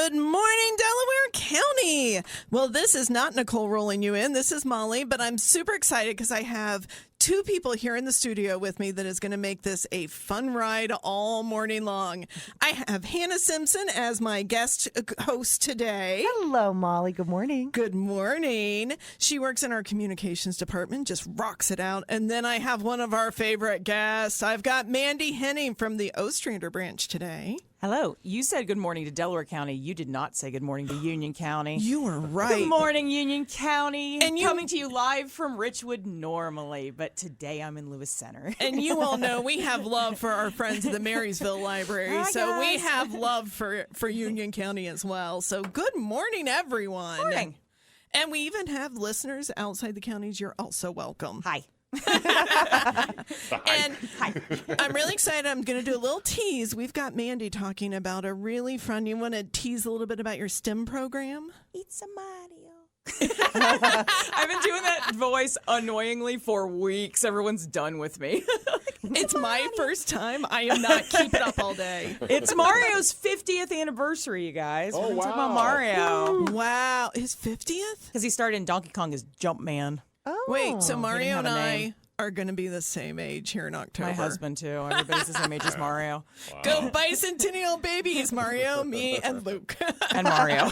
Good morning, Delaware County. Well, this is not Nicole rolling you in. This is Molly, but I'm super excited because I have two people here in the studio with me that is going to make this a fun ride all morning long. I have Hannah Simpson as my guest host today. Hello, Molly. Good morning. Good morning. She works in our communications department, just rocks it out. And then I have one of our favorite guests. I've got Mandy Henning from the Ostrander branch today. Hello. You said good morning to Delaware County. You did not say good morning to Union County. You were right. Good morning, Union County. And coming to you live from Richwood normally, but today I'm in Lewis Center. And you all know we have love for our friends at the Marysville Library. Hi, so guys. we have love for Union County as well. So good morning, everyone. Morning. And we even have listeners outside the counties. You're also welcome. Hi. And I'm really excited. I'm going to do a little tease. We've got Mandy talking about a really fun. You want to tease a little bit about your STEM program? It's a Mario. I've been doing that voice annoyingly for weeks. Everyone's done with me. It's my first time. I am not keeping up all day. It's Mario's 50th anniversary, you guys. Oh, We're gonna talk wow. about Mario. Wow. His 50th? Because he started in Donkey Kong as Jumpman. Oh. Wait, so didn't Mario have and a I name. are going to be the same age here in October. My husband, too. Everybody's the same age as Mario. Go bicentennial babies, Mario, me, and Luke. And Mario.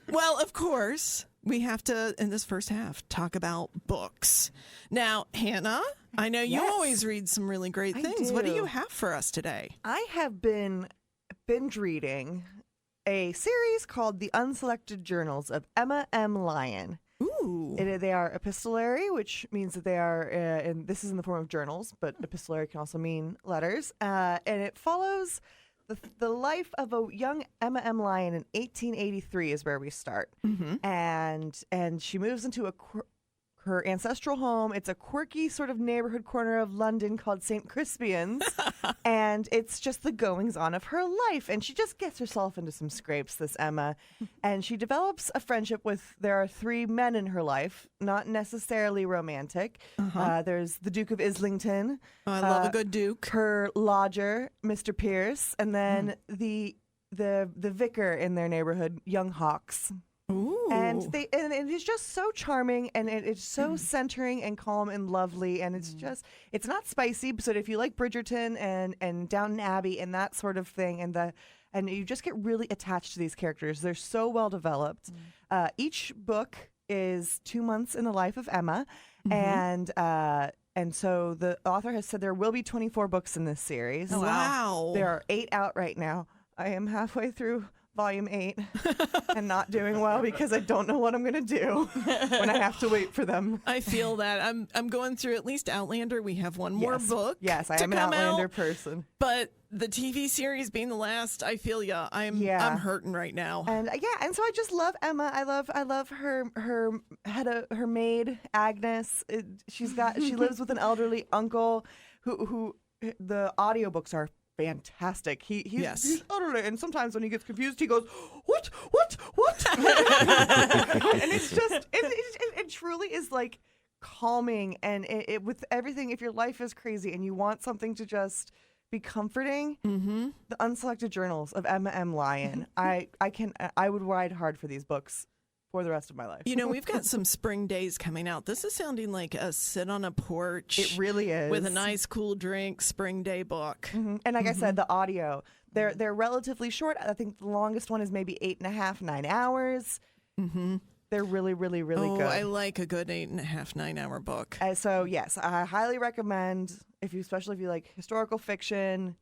Well, of course, we have to, in this first half, talk about books. Now, Hannah, I know you Yes. always read some really great I things. What do do. you have for us today? I have been binge reading a series called The Unselected Journals of Emma M. Lyon. Ooh. They are epistolary, which means that they are, and this is in the form of journals, but epistolary can also mean letters. And it follows the life of a young Emma M. Lyon in 1883 is where we start. Mm-hmm. And she moves into her ancestral home. It's a quirky sort of neighborhood corner of London called St. Crispian's. And it's just the goings on of her life. And she just gets herself into some scrapes, this Emma. And she develops a friendship there are three men in her life, not necessarily romantic. There's the Duke of Islington. Oh, I love a good Duke. Her lodger, Mr. Pierce. And then the vicar in their neighborhood, young Hawks. Ooh. And it is just so charming, and it's so centering and calm and lovely, and it's not spicy. So if you like Bridgerton and Downton Abbey and that sort of thing, and you just get really attached to these characters. They're so well developed. Each book is 2 months in the life of Emma, and so the author has said there will be 24 books in this series. Oh, wow. There are 8 out right now. I am halfway through Volume 8 and not doing well because I don't know what I'm going to do when I have to wait for them. I feel that. I'm going through at least Outlander. We have one more book. Yes, I to am an come Outlander out, person. But the TV series being the last, I feel I'm hurting right now. And and so I just love Emma. I love her maid Agnes. She lives with an elderly uncle who the audiobooks are fantastic. He's utterly, and sometimes when he gets confused, he goes, "What?" And it's just, it truly is like calming, and it with everything. If your life is crazy and you want something to just be comforting, the Unselected Journals of Emma M. Lyon. I would ride hard for these books for the rest of my life. You know, we've got some spring days coming out. This is sounding like a sit on a porch. It really is. With a nice cool drink spring day book. And like I said, the audio, they're relatively short. I think the longest one is maybe 8.5, 9 hours. They're really, really, really good. I like a good 8.5, 9 hour book. So yes, I highly recommend especially if you like historical fiction,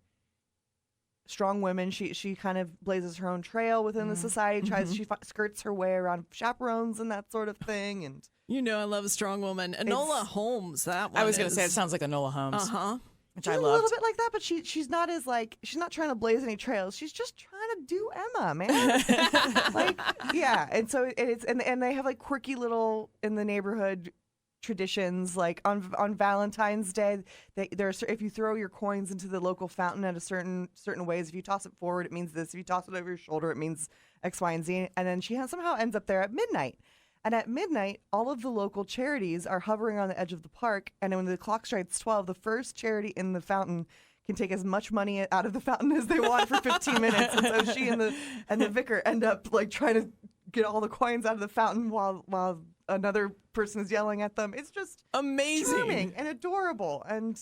strong women. She kind of blazes her own trail within the society. She skirts her way around chaperones and that sort of thing. And you know, I love a strong woman. Enola Holmes, that one. I was going to say, it sounds like Enola Holmes. Which she's I a loved. little bit like that, but she's not as she's not trying to blaze any trails. She's just trying to do Emma, man. And so it's and they have like quirky little in the neighborhood traditions, like on Valentine's Day, if you throw your coins into the local fountain at a certain ways, if you toss it forward, it means this. If you toss it over your shoulder, it means X, Y, and Z. And then she somehow ends up there at midnight. And at midnight, all of the local charities are hovering on the edge of the park. And when the clock strikes 12, the first charity in the fountain can take as much money out of the fountain as they want for 15 minutes. And so she and the vicar end up like trying to get all the coins out of the fountain while another person is yelling at them. It's just amazing, charming and adorable. And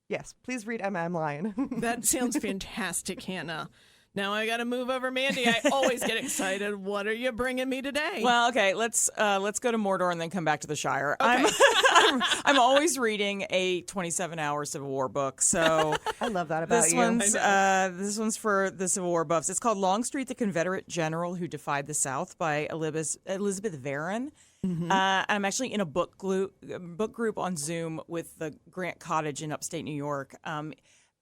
yes, please read M.M. Lion. That sounds fantastic, Hannah. Now I got to move over, Mandy. I always get excited. What are you bringing me today? Well, okay, let's go to Mordor and then come back to the Shire. Okay. I'm always reading a 27-hour Civil War book, so I love that about this you. this one's for the Civil War buffs. It's called Longstreet, the Confederate General Who Defied the South by Elizabeth Varron. Mm-hmm. I'm actually in a book group on Zoom with the Grant Cottage in upstate New York.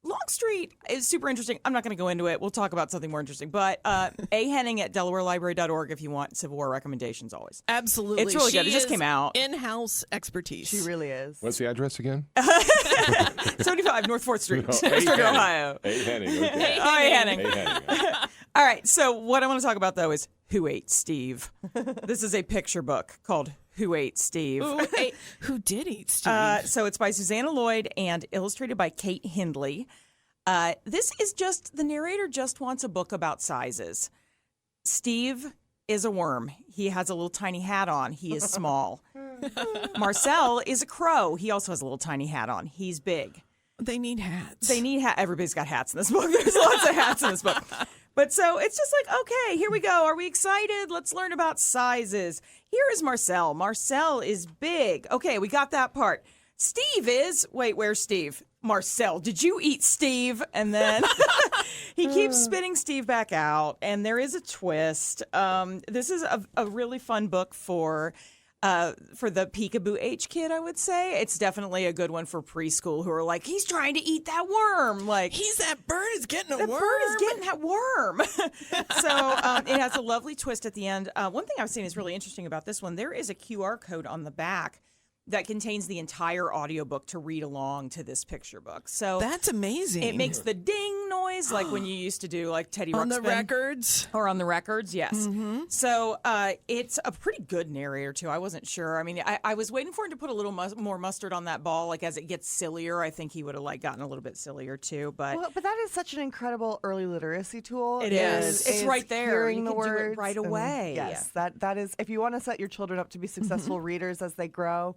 Longstreet is super interesting. I'm not going to go into it. We'll talk about something more interesting. But A. Henning at DelawareLibrary.org if you want Civil War recommendations always. Absolutely. It's really good. It just came out. In-house expertise. She really is. What's the address again? 75 North 4th Street, Oh, Ostrander, Ohio. Hey, Henning. Okay. Oh, hey, Henning. Hey, Henning. All right. So what I want to talk about, though, is Who Ate Steve? This is a picture book called Who Ate Steve? Who did eat Steve? So it's by Susannah Lloyd and illustrated by Kate Hindley. This is just, the narrator just wants a book about sizes. Steve is a worm. He has a little tiny hat on. He is small. Marcel is a crow. He also has a little tiny hat on. He's big. They need hats. They need Everybody's got hats in this book. There's lots of hats in this book. But so it's just like, okay, here we go. Are we excited? Let's learn about sizes. Here is Marcel. Marcel is big. Okay, we got that part. Steve is, wait, where's Steve? Marcel, did you eat Steve? And then he keeps spitting Steve back out, and there is a twist. This is a really fun book for the peekaboo age kid, I would say. It's definitely a good one for preschool who are like, he's trying to eat that worm. Like, that bird is getting a worm. the bird is getting that worm. So it has a lovely twist at the end. One thing I've seen is really interesting about this one. There is a QR code on the back that contains the entire audiobook to read along to this picture book. So That's amazing. it makes the ding noise like when you used to do like Teddy Ruxpin. on the records. Or on the records, yes. Mm-hmm. So it's a pretty good narrator, too. I wasn't sure. I mean, I was waiting for him to put a little more mustard on that ball. Like, as it gets sillier, I think he would have, like, gotten a little bit sillier, too. But that is such an incredible early literacy tool. It is. It's right there. Hearing You the can do it words right and- away. Yes, that is. If you want to set your children up to be successful readers as they grow,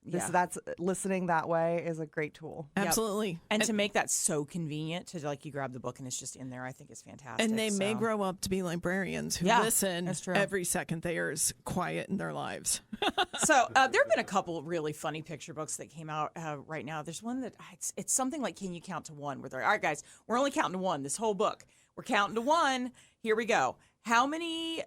that's listening that way is a great tool. Absolutely. And to make that so convenient to, like, you grab the book and it's just in there, I think is fantastic. And they may grow up to be librarians who listen that's true. every second there's quiet in their lives. So there have been a couple really funny picture books that came out right now. There's one that it's something like, can you count to one? Where they're all right, guys, we're only counting to one. This whole book, we're counting to one. Here we go. How many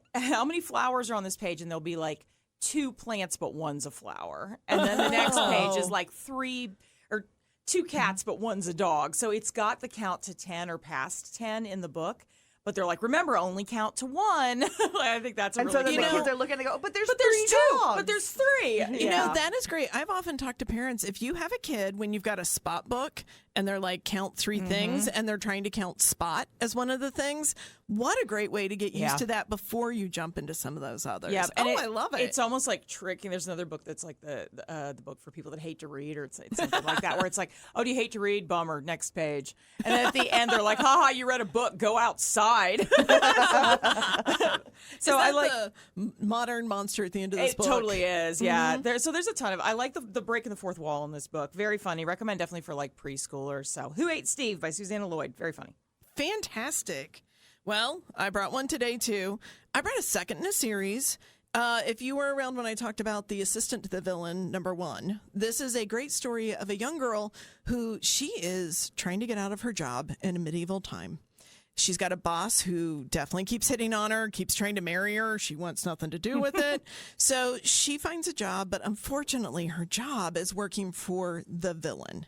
flowers are on this page? And they'll be like 2 plants, but one's a flower. And then the next page is like 3 or 2 cats, but one's a dog. So it's got the count to 10 or past 10 in the book. But they're like, remember, only count to 1. I think that's a And really so then good the kids are looking and go, but there's 3 2. dogs. But there's 3. You know, that is great. I've often talked to parents, if you have a kid when you've got a spot book and they're like, count 3 things, and they're trying to count spot as one of the things, what a great way to get used to that before you jump into some of those others. Yeah, and I love it. It's almost like tricking. There's another book that's like the book for people that hate to read, or it's something like that, where it's like, oh, do you hate to read? Bummer. Next page. And then at the end, they're like, haha, you read a book. Go outside. So I like the modern monster at the end of this it. book. Totally is. Yeah. There's a ton of. I like the breaking the fourth wall in this book. Very funny. Recommend definitely for like preschoolers. So Who Ate Steve by Susannah Lloyd. Very funny. Fantastic. Well, I brought one today, too. I brought a second in a series. If you were around when I talked about The Assistant to the Villain, #1, this is a great story of a young girl who she is trying to get out of her job in a medieval time. She's got a boss who definitely keeps hitting on her, keeps trying to marry her. She wants nothing to do with it. So she finds a job, but unfortunately her job is working for the villain.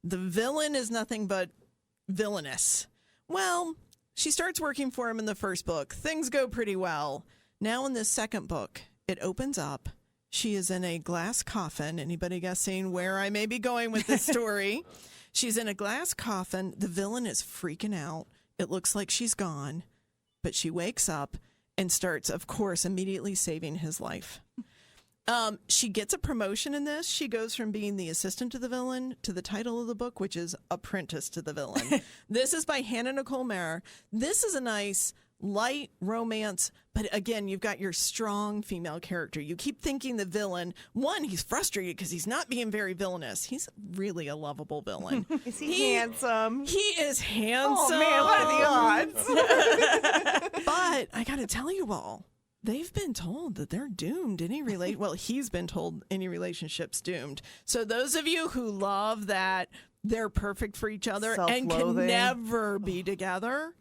The villain is nothing but villainous. Well, she starts working for him in the first book. Things go pretty well. Now in this second book, it opens up. She is in a glass coffin. Anybody guessing where I may be going with this story? She's in a glass coffin. The villain is freaking out. It looks like she's gone, but she wakes up and starts, of course, immediately saving his life. She gets a promotion in this. She goes from being the assistant to the villain to the title of the book, which is Apprentice to the Villain. This is by Hannah Nicole Maehrer. This is a nice, light romance, but again, you've got your strong female character. You keep thinking the villain, one, he's frustrated because he's not being very villainous. He's really a lovable villain. Is he handsome? He is handsome. Oh, man, what are the odds? But I got to tell you all, they've been told that they're doomed. Well, he's been told any relationship's doomed. So those of you who love that they're perfect for each other and can never be together,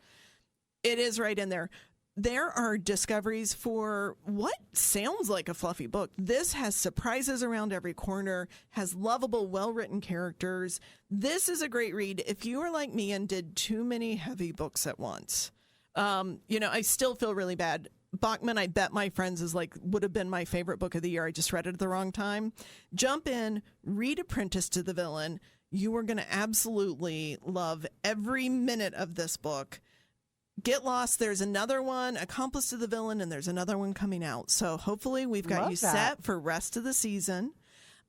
it is right in there. There are discoveries for what sounds like a fluffy book. This has surprises around every corner, has lovable, well-written characters. This is a great read. If you are like me and did too many heavy books at once, I still feel really bad. Bachman, I Bet My Friends would have been my favorite book of the year. I just read it at the wrong time. Jump in, read Apprentice to the Villain. You are going to absolutely love every minute of this book. Get lost. There's another one, Accomplice to the Villain, and there's another one coming out. So hopefully we've got you set for rest of the season.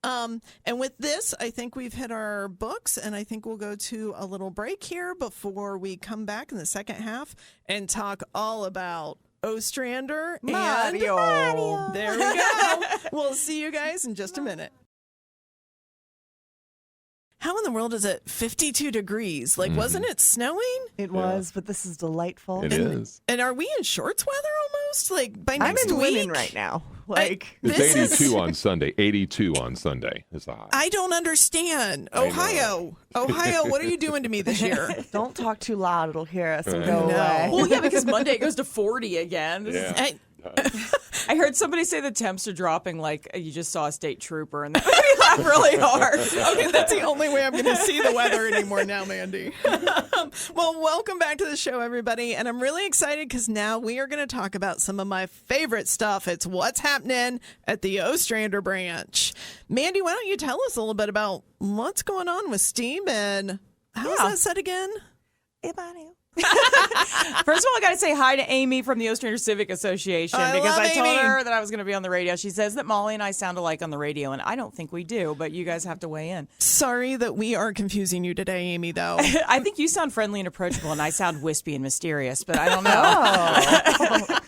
And with this, I think we've hit our books, and I think we'll go to a little break here before we come back in the second half and talk all about Ostrander and Mario. There we go. We'll see you guys in just a minute. How in the world is it 52 degrees? Wasn't it snowing? It was, but this is delightful. It is. And are we in shorts weather almost? By I'm next in week? linen right now. It's 82 on Sunday. 82 on Sunday is the high. I don't understand. Ohio, what are you doing to me this year? Don't talk too loud. It'll hear us and go away. Well, yeah, because Monday it goes to 40 again. I heard somebody say the temps are dropping like you just saw a state trooper, and that made me laugh really hard. Okay, that's the only way I'm going to see the weather anymore now, Mandy. Well, welcome back to the show, everybody. And I'm really excited because now we are going to talk about some of my favorite stuff. It's what's happening at the Ostrander branch. Mandy, why don't you tell us a little bit about what's going on with Steam and how's that said again? First of all, I got to say hi to Amy from the Ostrander Civic Association because I told her that I was going to be on the radio. She says that Molly and I sound alike on the radio, and I don't think we do, but you guys have to weigh in. Sorry that we are confusing you today, Amy, though. I think you sound friendly and approachable, and I sound wispy and mysterious, but I don't know.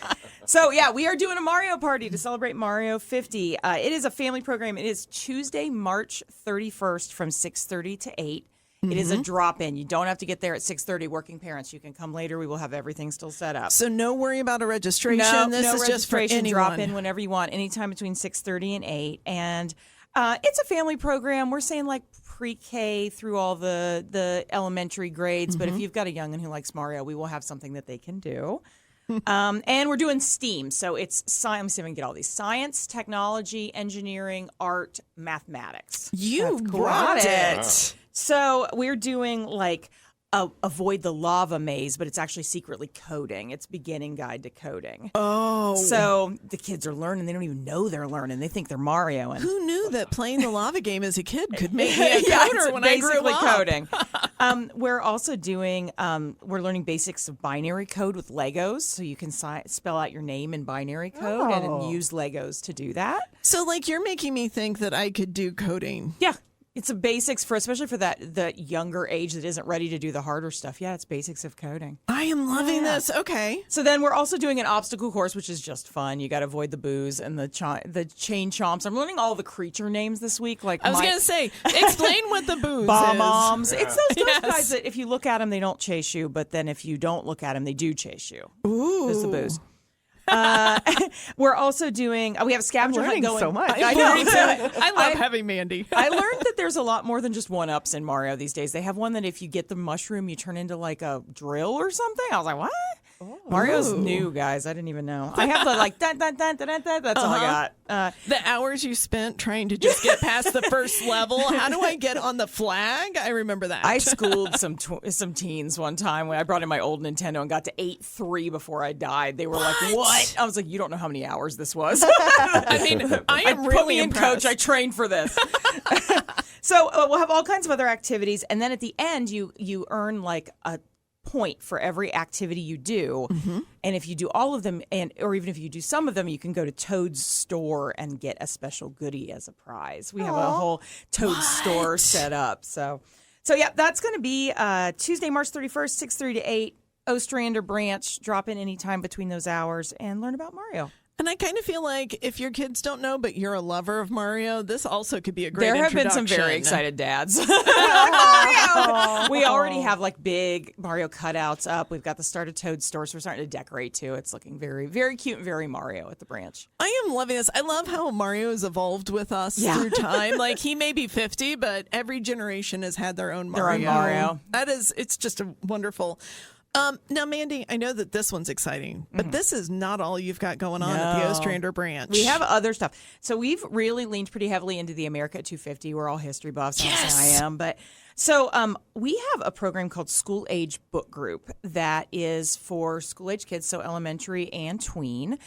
So, yeah, we are doing a Mario party to celebrate Mario 50. It is a family program. It is Tuesday, March 31st from 6:30 to 8. It is a drop-in. You don't have to get there at 6:30. Working parents, you can come later. We will have everything still set up. So no worry about a registration. No, this is just for anyone. Drop-in whenever you want, anytime between 6:30 and 8. And it's a family program. We're saying pre-K through all the elementary grades. But if you've got a young'un who likes Mario, we will have something that they can do. And we're doing STEAM. So it's science. Let me see if I can get all these: science, technology, engineering, art, mathematics. You brought it. Wow. So we're doing avoid the lava maze, but it's actually secretly coding. It's beginning guide to coding. Oh. So the kids are learning. They don't even know they're learning. They think they're Mario. And who knew that playing the lava game as a kid could make me a coder when I grew up? Coding. We're also doing, we're learning basics of binary code with Legos. So you can spell out your name in binary code and use Legos to do that. So you're making me think that I could do coding. Yeah. It's a basics especially for the younger age that isn't ready to do the harder stuff. Yeah, it's basics of coding. I am loving this. Okay. So then we're also doing an obstacle course, which is just fun. You got to avoid the boos and the chain chomps. I'm learning all the creature names this week. I was going to say, explain what the boos Bob-ombs. is. It's those guys that if you look at them, they don't chase you. But then if you don't look at them, they do chase you. Ooh. There's the boos. We're also doing. We have a scavenger hunt going. So much. I know. I love having Mandy. I learned that there's a lot more than just 1-ups in Mario these days. They have one that if you get the mushroom, you turn into a drill or something. I was like, what? Oh. Mario's new, guys. I didn't even know. I have the dun, dun, dun, dun, dun, dun. That's all I got. The hours you spent trying to just get past the first level. How do I get on the flag? I remember that. I schooled some teens one time when I brought in my old Nintendo and got to 8-3 before I died. They were like, what? I was like, you don't know how many hours this was. I mean, I am really put me in, impressed. coach. I trained for this. So we'll have all kinds of other activities. And then at the end, you earn a point for every activity you do. Mm-hmm. And if you do all of them, or even if you do some of them, you can go to Toad's store and get a special goodie as a prize. We have a whole Toad store set up. So yeah, that's going to be Tuesday, March 31st, 6:30 to 8, Ostrander branch. Drop in anytime between those hours and learn about Mario. And I kind of feel like if your kids don't know, but you're a lover of Mario, this also could be a great There have been some introduction. very excited dads. Mario! We already have like big Mario cutouts up. We've got the start of Toad store, so we're starting to decorate too. It's looking very, very cute and very Mario at the branch. I am loving this. I love how Mario has evolved with us through time. Like, he may be 50, but every generation has had their own Mario. Their own Mario. It's just a wonderful. Now, Mandy, I know that this one's exciting, but this is not all you've got going on at the Ostrander branch. We have other stuff. So we've really leaned pretty heavily into the America at 250. We're all history buffs. Yes. I am. But so we have a program called School Age Book Group that is for school age kids, so elementary and tween.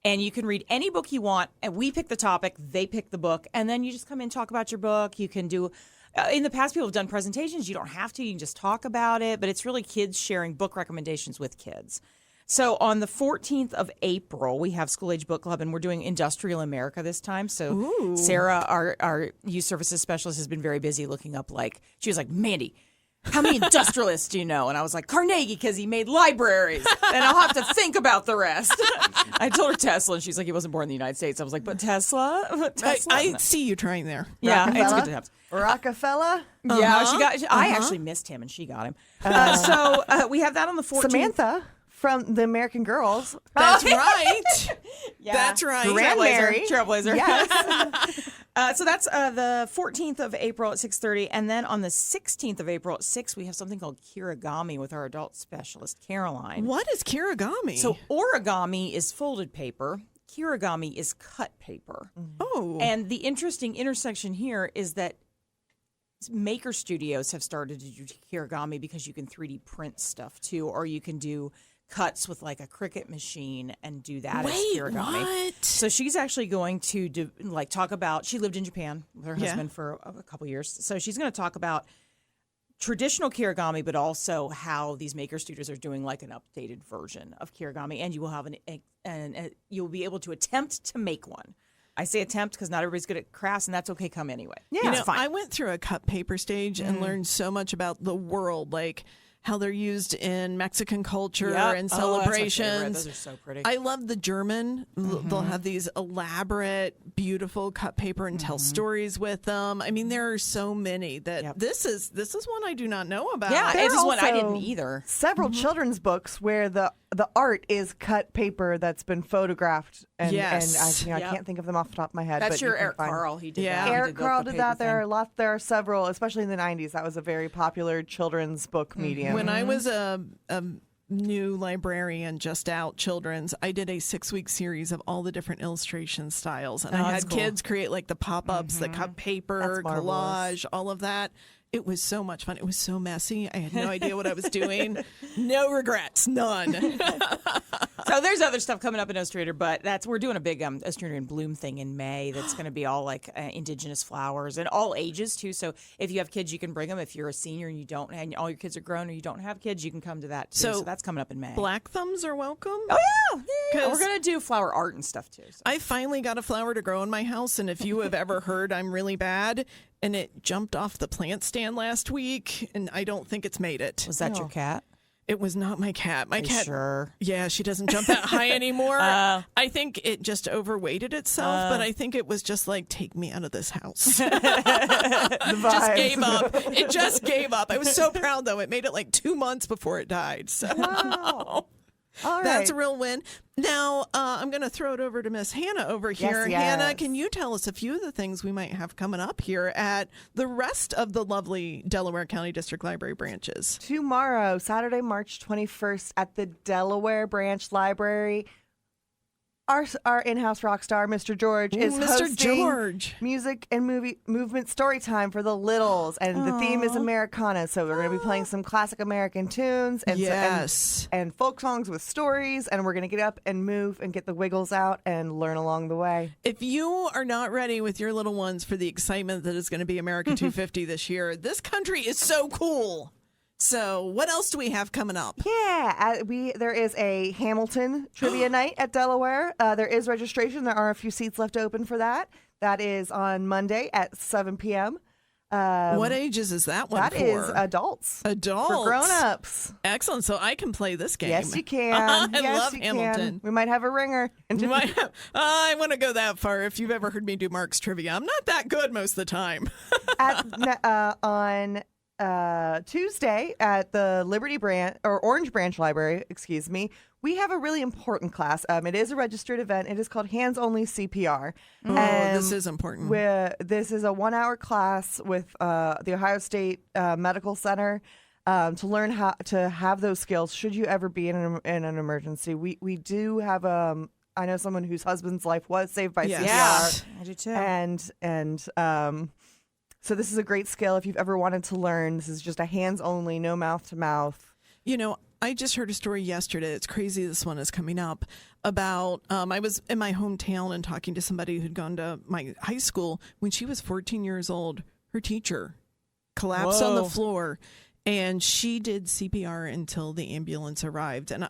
And you can read any book you want. And we pick the topic, they pick the book, and then you just come in and talk about your book. You can do. In the past, people have done presentations. You don't have to. You can just talk about it. But it's really kids sharing book recommendations with kids. So on the 14th of April, we have School Age Book Club, and we're doing Industrial America this time. So Sarah, our youth services specialist, has been very busy looking up, she was like, Mandy, how many industrialists do you know? And I was like, Carnegie, because he made libraries. And I'll have to think about the rest. I told her Tesla, and she's like, he wasn't born in the United States. I was like, but Tesla? I see you trying there. Yeah, it's good to have. Rockefeller? Yeah, I actually missed him, and she got him. So we have that on the 14th. Samantha from the American Girls. That's right. Yeah. That's right. Trailblazer. Yes. So that's the 14th of April at 6:30. And then on the 16th of April at 6, we have something called Kirigami with our adult specialist, Caroline. What is kirigami? So origami is folded paper. Kirigami is cut paper. Oh. And the interesting intersection here is that maker studios have started to do kirigami because you can 3D print stuff too, or you can do cuts with like a Cricut machine and do that as kirigami. What? So she's actually going to talk about, she lived in Japan with her husband for a couple years. So she's going to talk about traditional kirigami, but also how these maker studios are doing like an updated version of kirigami, and you will have you'll be able to attempt to make one. I say attempt because not everybody's good at crafts, and that's okay. Come anyway. Yeah, fine. I went through a cut paper stage and learned so much about the world, like how they're used in Mexican culture and celebrations. That's my favorite. Those are so pretty. I love the German. They'll have these elaborate, beautiful cut paper and tell stories with them. I mean, there are so many that this is one I do not know about. Yeah, There it's are one I also didn't either. Several children's books where the art is cut paper that's been photographed. And Yes. I can't think of them off the top of my head. That's but your you can Eric find- Carl. He did Yeah. that. He Eric the Carl did paper that. There thing. are several, especially in the 90s. That was a very popular children's book medium. When I was a new librarian, just out children's, I did a 6-week series of all the different illustration styles. And I that's had cool. kids create like the pop-ups, the cut paper, That's marvelous. collage, all of that. It was so much fun. It was so messy. I had no idea what I was doing. No regrets, none. So there's other stuff coming up in Ostrander, but we're doing a big Ostrander in Bloom thing in May. That's going to be all like indigenous flowers and all ages too. So if you have kids, you can bring them. If you're a senior and and all your kids are grown or you don't have kids, you can come to that too. So that's coming up in May. Black thumbs are welcome. Oh yeah. 'Cause We're going to do flower art and stuff too. So. I finally got a flower to grow in my house, and if you have ever heard I'm really bad, and it jumped off the plant stand last week, and I don't think it's made it. Was that your cat? It was not my cat. My Are you cat. sure? Yeah, she doesn't jump that high anymore. I think it just overweighted itself, but I think it was just like, take me out of this house. Just gave up. It just gave up. I was so proud though. It made it like 2 months before it died. So Wow. All right. that's a real win. Now, I'm going to throw it over to Miss Hannah over here. Yes. Hannah, can you tell us a few of the things we might have coming up here at the rest of the lovely Delaware County District Library branches? Tomorrow, Saturday, March 21st, at the Delaware Branch Library, our in-house rock star, Mr. George, is Mr. hosting George. music and movement story time for the littles, and the theme is Americana. So we're going to be playing some classic American tunes and Yes. and folk songs with stories, and we're going to get up and move and get the wiggles out and learn along the way. If you are not ready with your little ones for the excitement that is going to be America 250 this year, this country is so cool. So what else do we have coming up? Yeah, there is a Hamilton trivia night at Delaware. There is registration. There are a few seats left open for that. That is on Monday at 7 p.m. What ages is that one That for? is adults. Adults. For grown-ups. Excellent. So I can play this game. Yes, you can. I yes, love you Hamilton. Can. We might have a ringer. I want to go that far. If you've ever heard me do Mark's trivia, I'm not that good most of the time. On Tuesday at the Liberty Branch or Orange Branch Library, excuse me, we have a really important class. It is a registered event. It is called Hands Only CPR. Oh, this is important. This is a 1-hour class with the Ohio State Medical Center to learn how to have those skills should you ever be in an emergency. We do have I know someone whose husband's life was saved by CPR. Yeah, I do too. And so this is a great skill if you've ever wanted to learn. This is just a hands only, no mouth to mouth. You know, I just heard a story yesterday. It's crazy this one is coming up about I was in my hometown and talking to somebody who'd gone to my high school. When she was 14 years old, her teacher collapsed on the floor and she did CPR until the ambulance arrived. And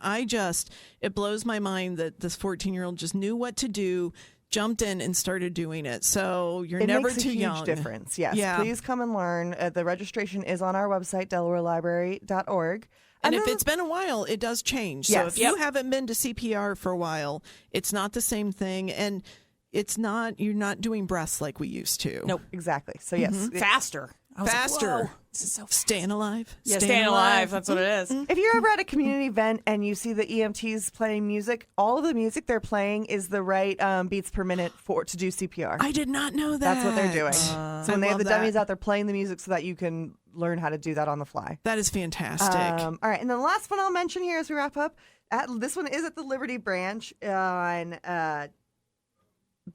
it blows my mind that this 14-year-old just knew what to do, jumped in and started doing it. So you're never too young. It makes a huge difference. Yes. Yeah. Please come and learn. The registration is on our website, DelawareLibrary.org. And if it's been a while, it does change. Yes. So if you haven't been to CPR for a while, it's not the same thing. And you're not doing breaths like we used to. Nope. Exactly. So yes. Faster. Faster. Like, this is so fast. Staying alive. Yeah, staying alive. That's what it is. If you're ever at a community event and you see the EMTs playing music, all of the music they're playing is the right beats per minute to do CPR. I did not know that. That's what they're doing. So when they have the dummies that. out, they're playing the music so that you can learn how to do that on the fly. That is fantastic. All right, and then the last one I'll mention here as we wrap up, this one is at the Liberty Branch on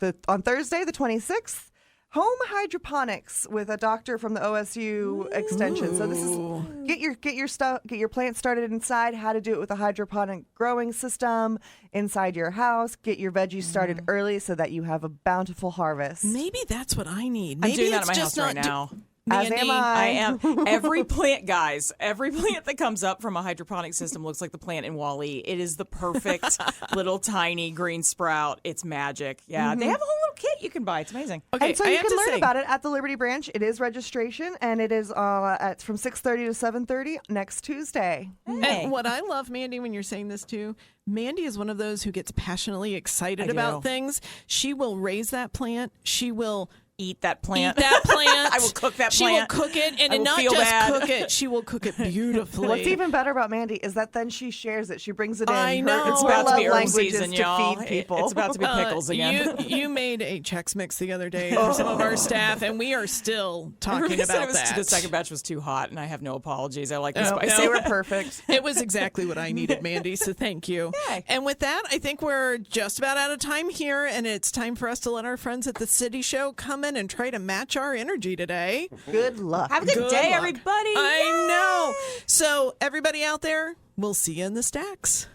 Thursday, the 26th. Home hydroponics with a doctor from the OSU extension. So this is get your plant started inside, how to do it with a hydroponic growing system inside your house, get your veggies started early so that you have a bountiful harvest. Maybe that's what I need. I'm Maybe doing that it's at my just house not right now. As am I. am. Every plant, guys, every plant that comes up from a hydroponic system looks like the plant in Wall-E. It is the perfect little tiny green sprout. It's magic. Yeah, they have a whole little kit you can buy. It's amazing. Okay, And so I you have can to learn say, about it at the Liberty Branch. It is registration, and it is it's from 6:30 to 7:30 next Tuesday. And what I love, Mandy, when you're saying this too, Mandy is one of those who gets passionately excited about things. She will raise that plant. She will Eat that plant. I will cook that She plant. will cook it, and I will not feel just bad. cook it. She will cook it beautifully. What's even better about Mandy is that then she shares it. She brings it in. I know. It's Her about to love be herb language season, is y'all. to feed people. It's about to be pickles again. You made a Chex Mix the other day for some of our staff, and we are still talking Everybody said about that. The second batch was too hot, and I have no apologies. I like the spicy. They were perfect. It was exactly what I needed, Mandy, so thank you. Yay. And with that, I think we're just about out of time here, and it's time for us to let our friends at the City Show come in and try to match our energy today. Good luck. Have a good day, luck. everybody. I know. So, everybody out there, we'll see you in the stacks.